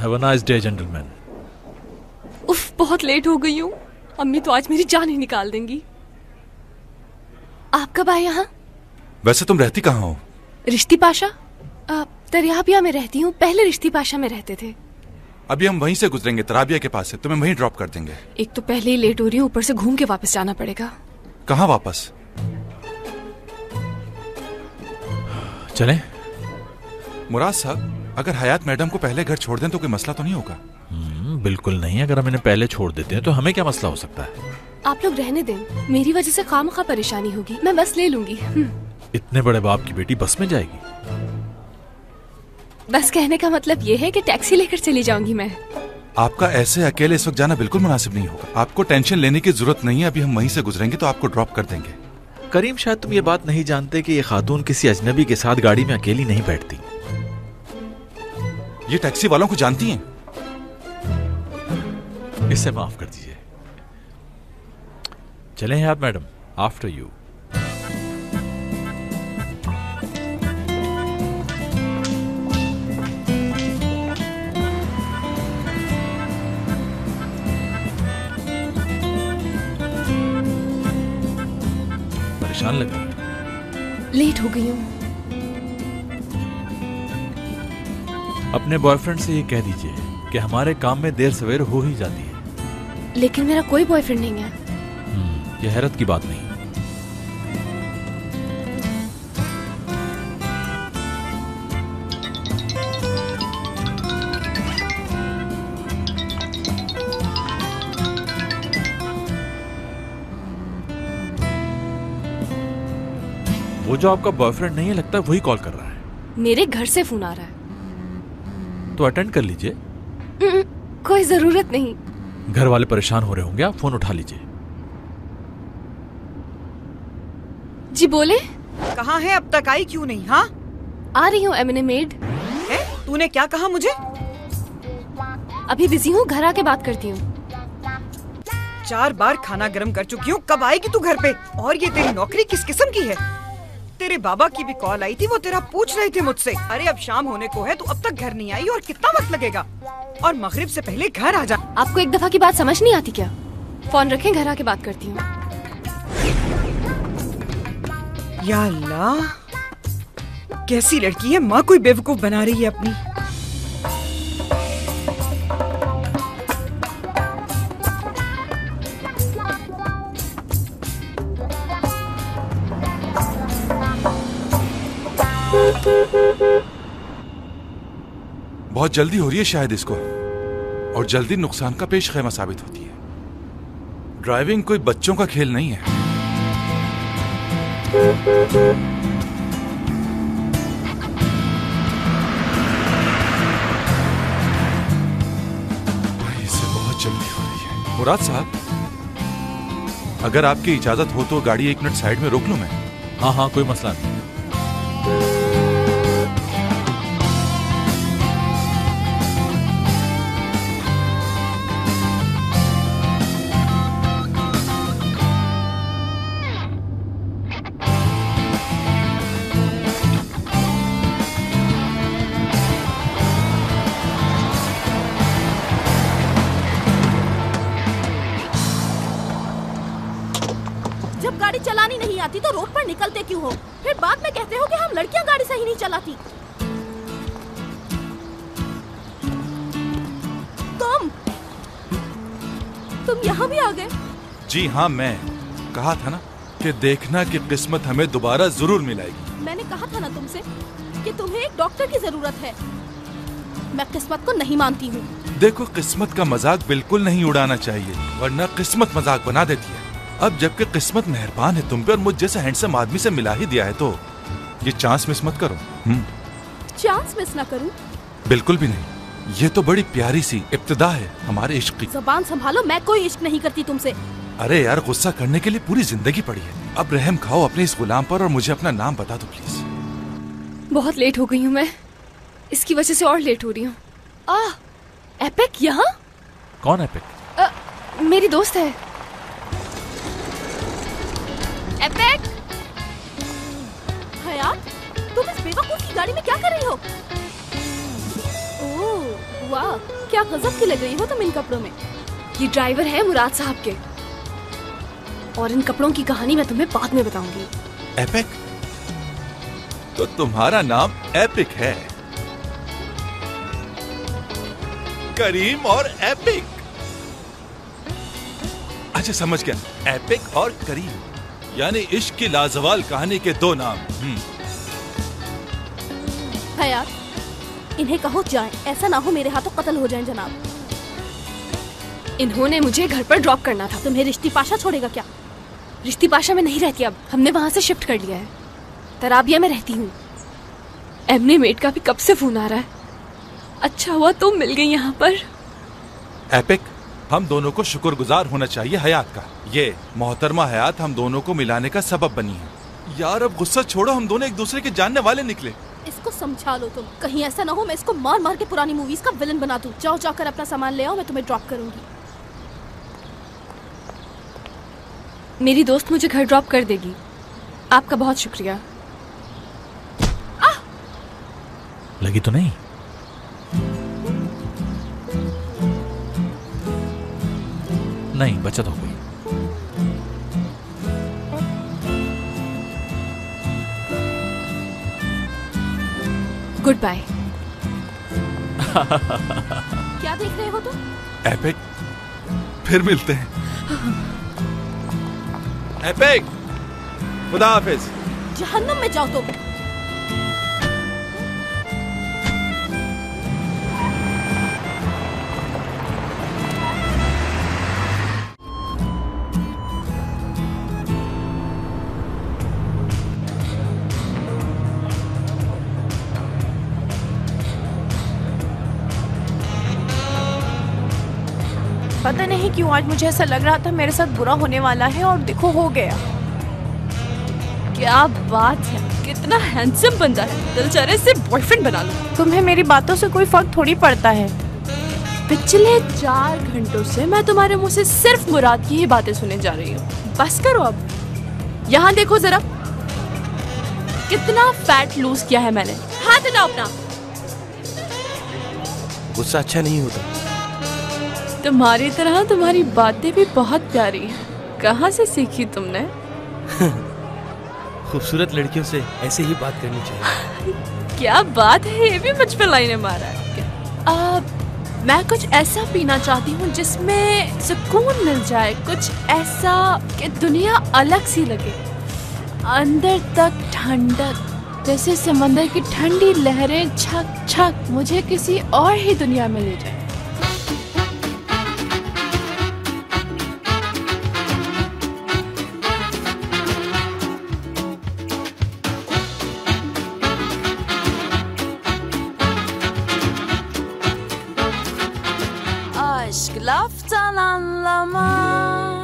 Have a nice day gentleman. उफ, बहुत late हो गई हूँ। अम्मी तो आज मेरी जान ही निकाल देंगी। आप कब आए यहाँ? वैसे तुम रहती कहाँ हो? रिश्ती पाशा। तराबिया में रहती हूँ। पहले रिश्ती पाशा में रहते थे। अभी हम वहीं से गुजरेंगे, तराबिया के पास से। तुम्हें वहीं ड्रॉप कर देंगे। एक तो पहले ही लेट हो रही हूँ, ऊपर से घूम के वापस जाना पड़ेगा। कहाँ वापस? चलें? मुराद साहब, अगर हयात मैडम को पहले घर छोड़ दें तो कोई मसला तो नहीं होगा? बिल्कुल नहीं। अगर हम इन्हें पहले छोड़ देते हैं तो हमें क्या मसला हो सकता है? आप लोग रहने दें, मेरी वजह से खामखा परेशानी होगी। मैं बस ले लूंगी। इतने बड़े बाप की बेटी बस में जाएगी? बस कहने का मतलब ये है कि टैक्सी लेकर चली जाऊंगी मैं। आपका ऐसे अकेले इस वक्त जाना बिल्कुल मुनासिब नहीं होगा। आपको टेंशन लेने की जरूरत नहीं है। अभी हम वहीं से गुजरेंगे तो आपको ड्रॉप कर देंगे। करीम, शायद तुम ये बात नहीं जानते कि ये खातून किसी अजनबी के साथ गाड़ी में अकेली नहीं बैठती। ये टैक्सी वालों को जानती हैं। इसे माफ कर दीजिए। चलें हयात मैडम, आफ्टर यू। परेशान लग रही है। लेट हो गई हूँ। अपने बॉयफ्रेंड से ये कह दीजिए कि हमारे काम में देर सवेर हो ही जाती है। लेकिन मेरा कोई बॉयफ्रेंड नहीं है। ये हैरत की बात नहीं। वो जो आपका बॉयफ्रेंड नहीं है, लगता है वही कॉल कर रहा है। मेरे घर से फोन आ रहा है। तो अटेंड कर लीजिए। कोई जरूरत नहीं। घर वाले परेशान हो रहे होंगे, आप फोन उठा लीजिए। जी बोले। कहाँ है? अब तक आई क्यों नहीं? हाँ, आ रही हूँ एमने मेड। तूने क्या कहा मुझे? अभी बिजी हूँ, घर आके बात करती हूँ। 4 बार खाना गर्म कर चुकी हूँ। कब आएगी तू घर पे? और ये तेरी नौकरी किस किस्म की है? तेरे बाबा की भी कॉल आई थी, वो तेरा पूछ रहे थे मुझसे। अरे अब शाम होने को है, तू अब तक घर नहीं आई और कितना वक्त लगेगा? और मगरिब से पहले घर आ जा। आपको एक दफा की बात समझ नहीं आती क्या? फोन रखें, घर आके बात करती हूँ। या अल्लाह, कैसी लड़की है। माँ कोई बेवकूफ बना रही है अपनी। बहुत जल्दी हो रही है शायद इसको, और जल्दी नुकसान का पेश खैमा साबित होती है। ड्राइविंग कोई बच्चों का खेल नहीं है। इसे बहुत जल्दी हो रही है। मुराद साहब, अगर आपकी इजाजत हो तो गाड़ी 1 मिनट साइड में रोक लूं मैं? हाँ हाँ, कोई मसला नहीं। जब गाड़ी चलानी नहीं आती तो रोड पर निकलते क्यों हो? फिर बाद में कहते हो कि हम लड़कियां गाड़ी सही नहीं चलाती। तुम यहाँ भी आ गए? जी हाँ, मैं कहा था ना कि देखना कि किस्मत हमें दोबारा जरूर मिलाएगी। मैंने कहा था ना तुमसे कि तुम्हें एक डॉक्टर की जरूरत है। मैं किस्मत को नहीं मानती हूँ। देखो, किस्मत का मजाक बिल्कुल नहीं उड़ाना चाहिए, वरना किस्मत मजाक बना देती है। अब जबकि किस्मत मेहरबान है तुम पे और मुझ जैसे हैंडसम आदमी से मिला ही दिया है, तो ये चांस मिस मत करो। चांस मिस ना करूं? बिल्कुल भी नहीं। ये तो बड़ी प्यारी सी इब्तिदा है हमारे इश्क की। ज़बान संभालो, मैं कोई इश्क नहीं करती तुमसे। अरे यार, गुस्सा करने के लिए पूरी जिंदगी पड़ी है। अब रहम खाओ अपने इस गुलाम पर और मुझे अपना नाम बता दो प्लीज। बहुत लेट हो गई हूँ मैं, इसकी वजह से और लेट हो रही हूँ। एपिक यहाँ? कौन एपिक? मेरी दोस्त है। एपिक! हयात, तुम इस बेवकूफ की गाड़ी में क्या कर रही हो? ओह, वाह, क्या गजब की लग रही हो तुम इन कपड़ों में। ये ड्राइवर है मुराद साहब के, और इन कपड़ों की कहानी मैं तुम्हें बाद में बताऊंगी। एपिक? तो तुम्हारा नाम एपिक है? करीम और एपिक। अच्छा समझ गया, एपिक और करीम, यानी इश्क की लाजवाल कहानी के दो नाम। हयात, इन्हें कहो जाएं, ऐसा ना हो मेरे हाथों कत्ल हो जाएं जनाब। इन्होंने मुझे घर पर ड्रॉप करना था। तुम्हें रिश्ती पाशा छोड़ेगा क्या? रिश्ती पाशा में नहीं रहती अब, हमने वहां से शिफ्ट कर लिया है। तराबिया में रहती हूँ। एमने मेट का भी कब से फोन आ रहा है। अच्छा हुआ तुम मिल गई यहाँ पर। एपिक, हम दोनों को शुक्रगुजार होना चाहिए हयात का। ये मोहतरमा हयात हम दोनों को मिलाने का सबब बनी है। यार अब गुस्सा छोड़ो, हम दोनों एक दूसरे के जानने वाले निकले। इसको समझा लो तुम, कहीं ऐसा ना हो मैं इसको मार मार के पुरानी मूवीज का विलन बना दूं। जाओ जाकर अपना सामान ले आओ, मैं तुम्हें ड्रॉप करूंगी। मेरी दोस्त मुझे घर ड्रॉप कर देगी। आपका बहुत शुक्रिया। लगी तो नहीं? नहीं, बचत हो गई। Goodbye. क्या देख रहे हो तुम? एपिक, फिर मिलते हैं। एपिक, खुदा हाफिज। जहन्नुम में जाओ तुम। पता नहीं क्यों आज मुझे ऐसा लग रहा था मेरे साथ बुरा होने वाला है, और देखो हो गया। क्या बात है, कितना हैंडसम बंदा है। दिल चाहे से बॉयफ्रेंड बना लो। तुम्हें मेरी बातों से कोई फर्क थोड़ी पड़ता है। पिछले 4 घंटों से मैं तुम्हारे मुंह से सिर्फ मुराद की ही बातें सुने जा रही हूँ। बस करो अब। यहाँ देखो जरा, कितना फैट लूज किया है मैंने। हाथ हटाओ अपना। गुस्सा अच्छा नहीं होता। तुम्हारी तरह तुम्हारी बातें भी बहुत प्यारी हैं। कहाँ से सीखी तुमने? खूबसूरत लड़कियों से ऐसे ही बात करनी चाहिए। क्या बात है, ये भी मुझ पे लाइनें मारा है। मैं कुछ ऐसा पीना चाहती हूँ जिसमें सुकून मिल जाए, कुछ ऐसा कि दुनिया अलग सी लगे, अंदर तक ठंडक, जैसे समंदर की ठंडी लहरें छक छक मुझे किसी और ही दुनिया में ले जाए। Aşk laftan anlamaz.